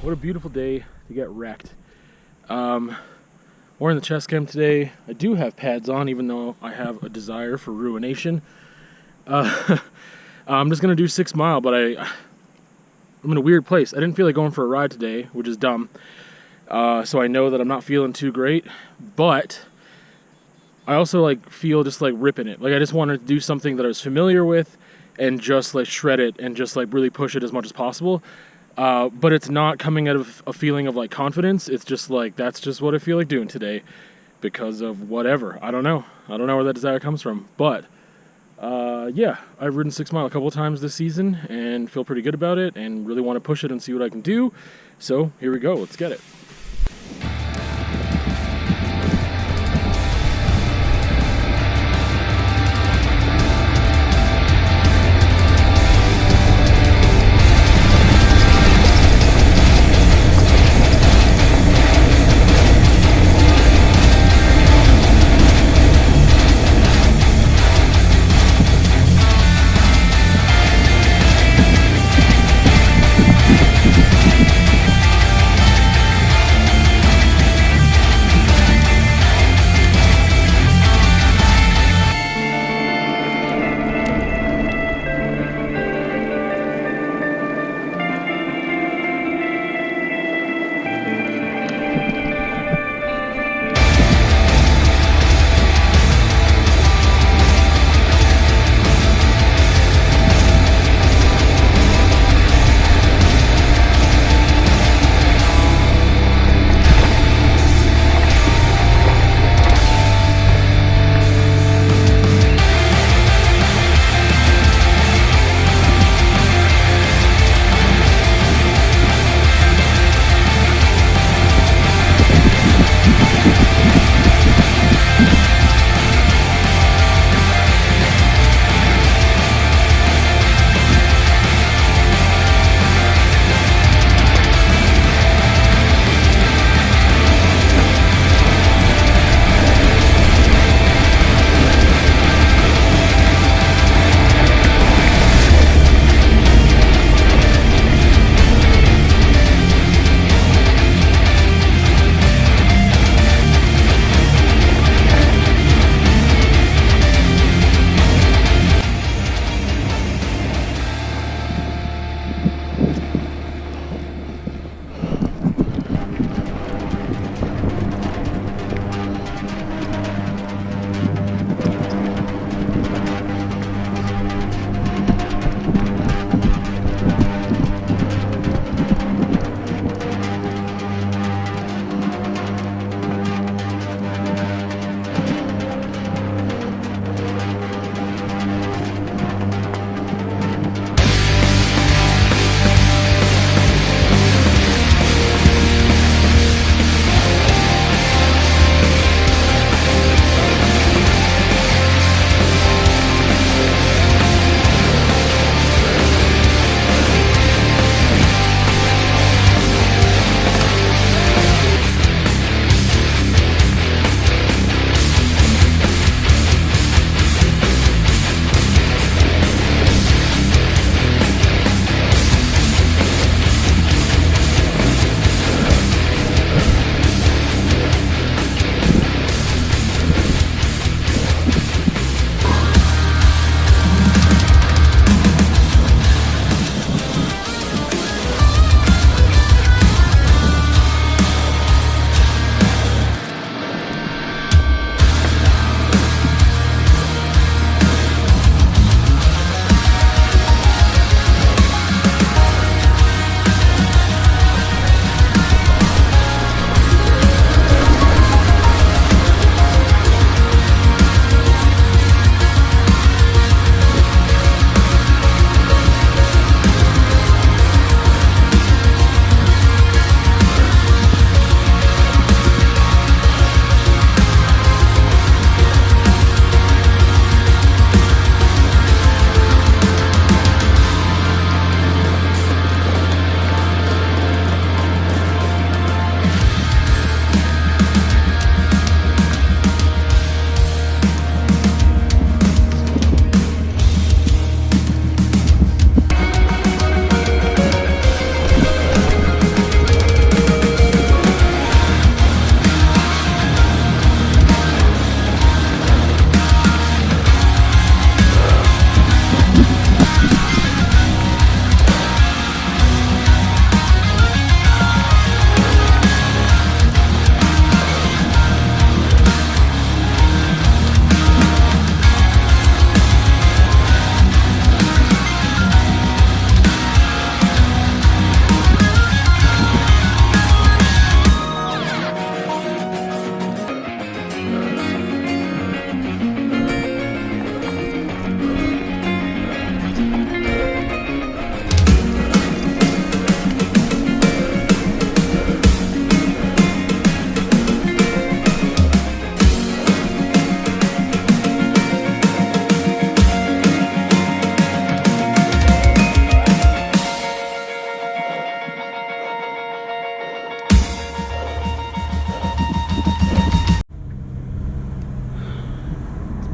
What a beautiful day to get wrecked. Wearing the chest cam today. I do have pads on, even though I have a desire for ruination. I'm just gonna do 6 mile, but I'm in a weird place. I didn't feel like going for a ride today, which is dumb. So I know that I'm not feeling too great, but I also like feel just like ripping it. Like I just wanted to do something that I was familiar with and just like shred it and just like really push it as much as possible. But it's not coming out of a feeling of like confidence. It's just like, that's just what I feel like doing today because of whatever. I don't know where that desire comes from, but yeah, I've ridden 6 mile a couple of times this season and feel pretty good about it and really want to push it and see what I can do. So here we go. Let's get it.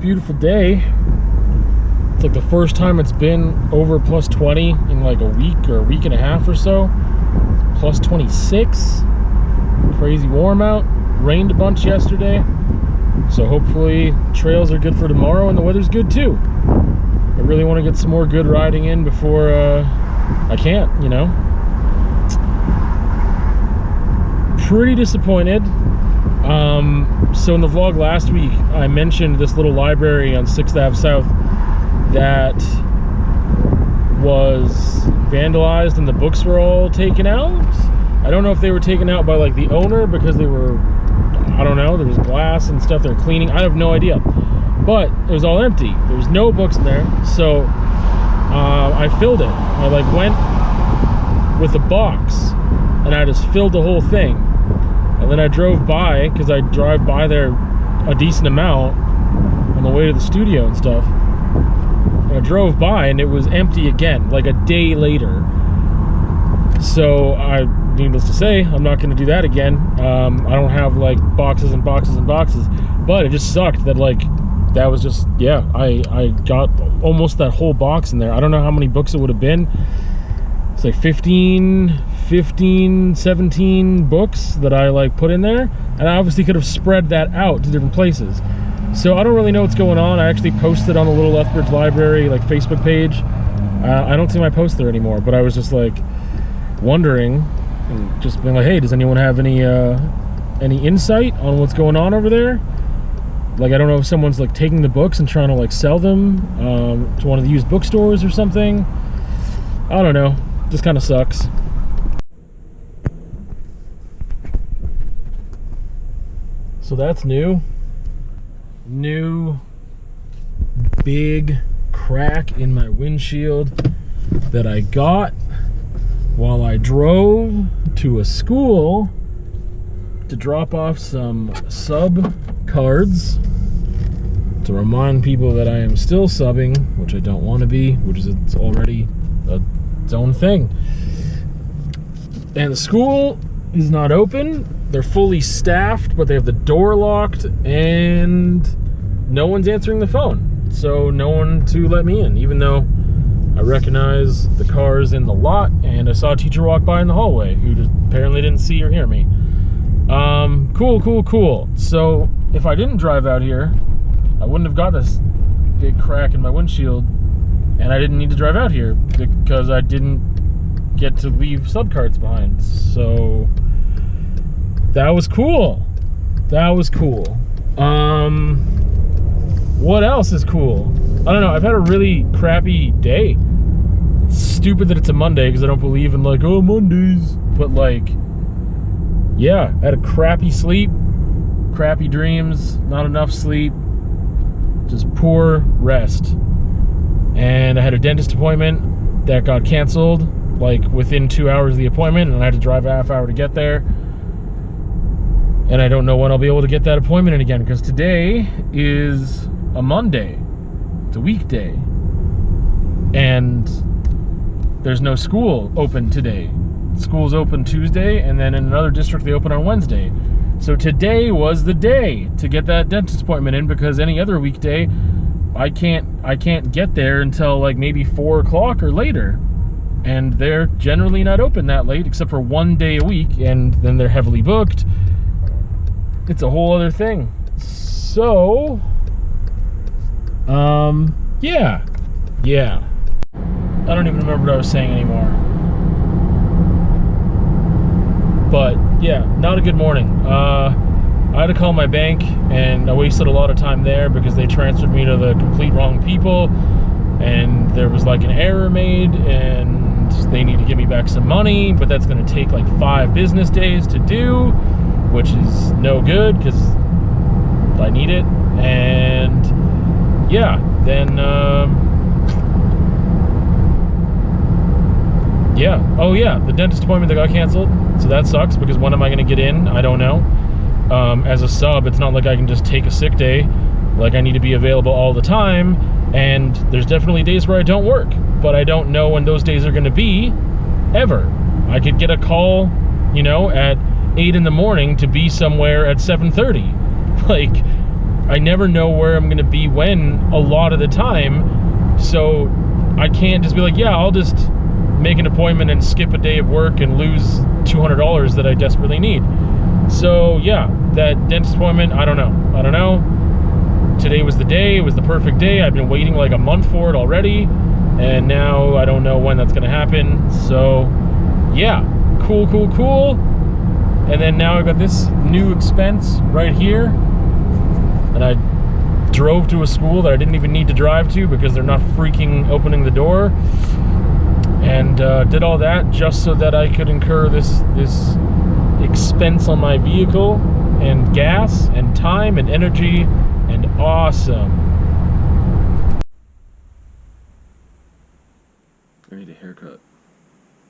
beautiful day. It's like the first time it's been over plus 20 in like a week or a week and a half or so. Plus 26. Crazy warm out. Rained a bunch yesterday. So hopefully trails are good for tomorrow and the weather's good too. I really want to get some more good riding in before I can't, you know. Pretty disappointed. So in the vlog last week, I mentioned this little library on 6th Ave South that was vandalized and the books were all taken out. I don't know if they were taken out by like the owner because they were, I don't know, there was glass and stuff they're cleaning. I have no idea. But it was all empty. There was no books in there. So I filled it. I like went with a box and I just filled the whole thing. And then I drove by, because I drive by there a decent amount on the way to the studio and stuff. And I drove by and it was empty again, like a day later. So needless to say, I'm not going to do that again. I don't have like boxes and boxes and boxes, but it just sucked that like, that was just, yeah, I got almost that whole box in there. I don't know how many books it would have been. It's like 15, 17 books that I like put in there. And I obviously could have spread that out to different places. So I don't really know what's going on. I actually posted on the Little Lethbridge Library like Facebook page. I don't see my post there anymore, but I was just like wondering and just being like, hey, does anyone have any insight on what's going on over there? Like, I don't know if someone's like taking the books and trying to like sell them to one of the used bookstores or something. I don't know. Just kind of sucks. So that's new. New big crack in my windshield that I got while I drove to a school to drop off some sub cards to remind people that I am still subbing, which I don't want to be, which is it's already its own thing. And the school is not open. They're fully staffed, but they have the door locked and no one's answering the phone. So no one to let me in, even though I recognize the cars in the lot and I saw a teacher walk by in the hallway who apparently didn't see or hear me. Cool. So if I didn't drive out here, I wouldn't have got this big crack in my windshield, and I didn't need to drive out here because I didn't get to leave subcards behind. So that was cool. What else is cool? I don't know. I've had a really crappy day. It's stupid that it's a Monday because I don't believe in like, oh, Mondays. But like, yeah, I had a crappy sleep, crappy dreams, not enough sleep, just poor rest. And I had a dentist appointment that got canceled like within 2 hours of the appointment, and I had to drive a half hour to get there. And I don't know when I'll be able to get that appointment in again, because today is a Monday. It's a weekday. And there's no school open today. School's open Tuesday, and then in another district they open on Wednesday. So today was the day to get that dentist appointment in, because any other weekday I can't get there until like maybe 4 o'clock or later. And they're generally not open that late except for one day a week, and then they're heavily booked. It's a whole other thing. So yeah. I don't even remember what I was saying anymore. But yeah, not a good morning. I had to call my bank, and I wasted a lot of time there because they transferred me to the complete wrong people, and there was like an error made, and they need to give me back some money, but that's going to take like 5 business days to do, which is no good because I need it. And yeah, then oh yeah, the dentist appointment that got canceled, so that sucks because when am I going to get in? I don't know. As a sub, it's not like I can just take a sick day. Like, I need to be available all the time, and there's definitely days where I don't work, but I don't know when those days are going to be, ever. I could get a call, you know, at 8 in the morning to be somewhere at 7:30. Like, I never know where I'm going to be when a lot of the time. So I can't just be like, yeah, I'll just make an appointment and skip a day of work and lose $200 that I desperately need. So yeah, that dentist appointment, I don't know. Today was the day. It was the perfect day. I've been waiting like a month for it already, and now I don't know when that's going to happen. So yeah, cool. And then now I got this new expense right here, and I drove to a school that I didn't even need to drive to because they're not freaking opening the door, and did all that just so that I could incur this expense on my vehicle, and gas and time and energy, and awesome. I need a haircut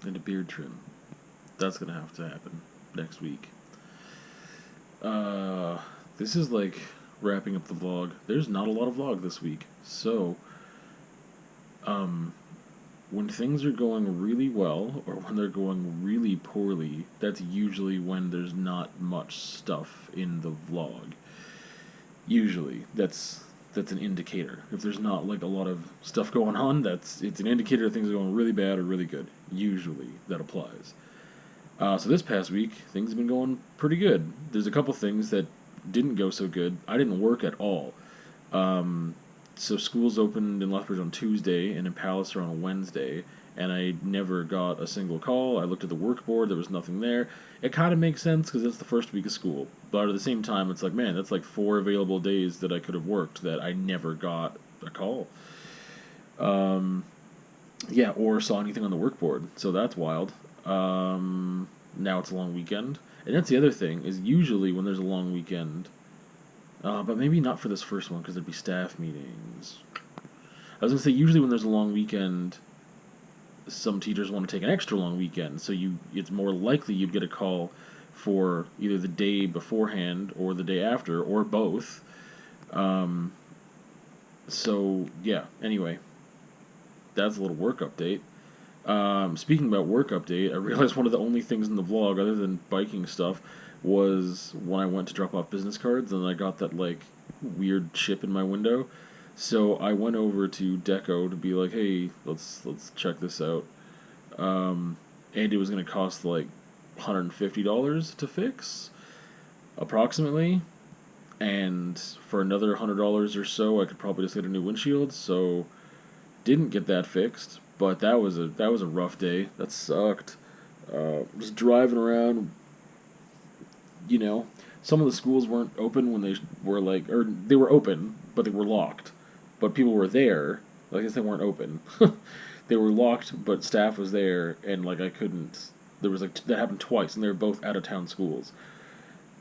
and a beard trim. That's gonna have to happen next week. This is like wrapping up the vlog. There's not a lot of vlog this week, so when things are going really well or when they're going really poorly, that's usually when there's not much stuff in the vlog. Usually that's an indicator. If there's not like a lot of stuff going on, it's an indicator that things are going really bad or really good. Usually that applies. So this past week, things have been going pretty good. There's a couple things that didn't go so good. I didn't work at all. So schools opened in Lethbridge on Tuesday and in Palliser on a Wednesday, and I never got a single call. I looked at the work board, there was nothing there. It kind of makes sense because it's the first week of school, but at the same time, it's like, man, that's like 4 available days that I could have worked that I never got a call. Yeah, or saw anything on the work board, so that's wild. Now it's a long weekend, and that's the other thing, is usually when there's a long weekend, but maybe not for this first one because there'd be staff meetings. I was going to say, usually when there's a long weekend, some teachers want to take an extra long weekend, so it's more likely you'd get a call for either the day beforehand or the day after, or both. So, yeah, anyway, that's a little work update. Speaking about work update, I realized one of the only things in the vlog, other than biking stuff, was when I went to drop off business cards, and I got that, like, weird chip in my window. So I went over to Deco to be like, hey, let's check this out. And it was going to cost, like, $150 to fix, approximately. And for another $100 or so, I could probably just get a new windshield, so didn't get that fixed. But that was a rough day. That sucked. Just driving around, you know, some of the schools weren't open when they were like, or they were open, but they were locked. But people were there. Like I guess they weren't open. They were locked, but staff was there, and like I couldn't. There was like that happened twice, and they were both out of town schools,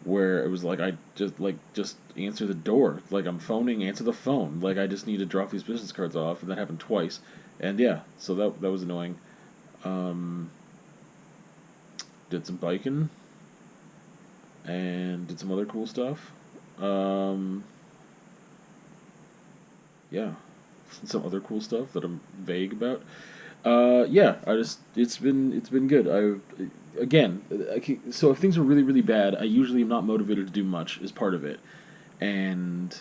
where it was like I just answer the door. Like I'm phoning, answer the phone. Like I just need to drop these business cards off, and that happened twice. And yeah, so that was annoying. Did some biking, and did some other cool stuff. Yeah, some other cool stuff that I'm vague about. Yeah, it's been good. So if things are really, really bad, I usually am not motivated to do much is part of it. And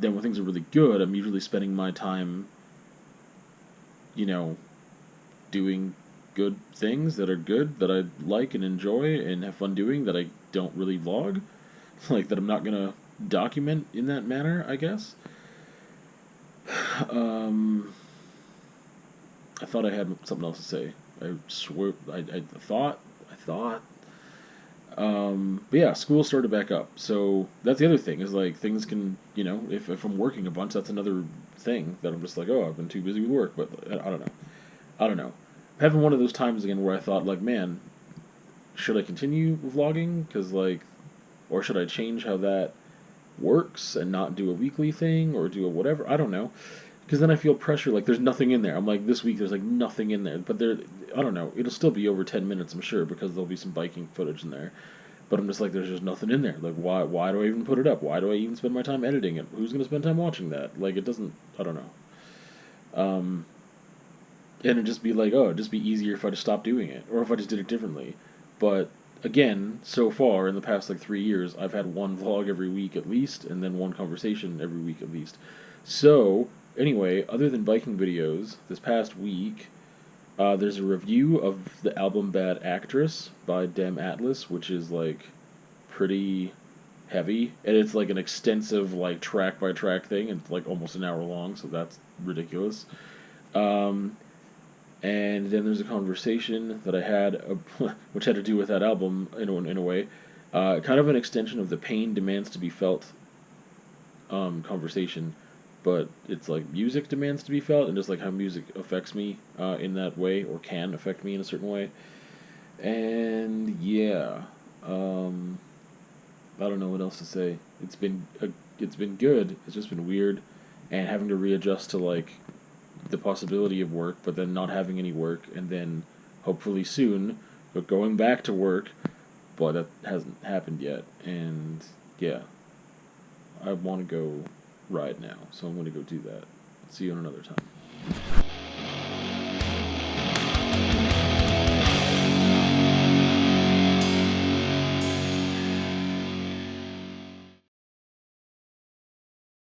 then when things are really good, I'm usually spending my time, you know, doing good things that are good, that I like and enjoy and have fun doing, that I don't really vlog. Like, that I'm not going to document in that manner, I guess. I thought I had something else to say. I swear, I thought. But yeah, school started back up. So that's the other thing, is like things can, you know, if I'm working a bunch, that's another thing that I'm just like, oh, I've been too busy with work. But I don't know. I'm having one of those times again where I thought, like, man, should I continue vlogging? Because, like, or should I change how that works and not do a weekly thing or do a whatever? I don't know. Because then I feel pressure, like there's nothing in there. I'm like, this week there's like nothing in there. But there, I don't know. It'll still be over 10 minutes, I'm sure, because there'll be some biking footage in there. But I'm just like, there's just nothing in there. Like, why do I even put it up? Why do I even spend my time editing it? Who's going to spend time watching that? Like, it doesn't, I don't know. And it'd just be like, oh, it'd just be easier if I just stopped doing it. Or if I just did it differently. But again, so far in the past like 3 years, I've had one vlog every week at least, and then one conversation every week at least. So, anyway, other than biking videos, this past week, there's a review of the album Bad Actress by Dem Atlas, which is like pretty heavy, and it's like an extensive like track by track thing. It's like almost an hour long, so that's ridiculous. Um, and then there's a conversation that I had, which had to do with that album in a way, kind of an extension of the Pain Demands to Be Felt conversation, but it's like music demands to be felt, and just like how music affects me in that way, or can affect me in a certain way. And yeah, I don't know what else to say. It's been good. It's just been weird, and having to readjust to like the possibility of work, but then not having any work, and then hopefully soon, but going back to work, but that hasn't happened yet. And yeah, I want to go ride now, so I'm going to go do that. See you another time.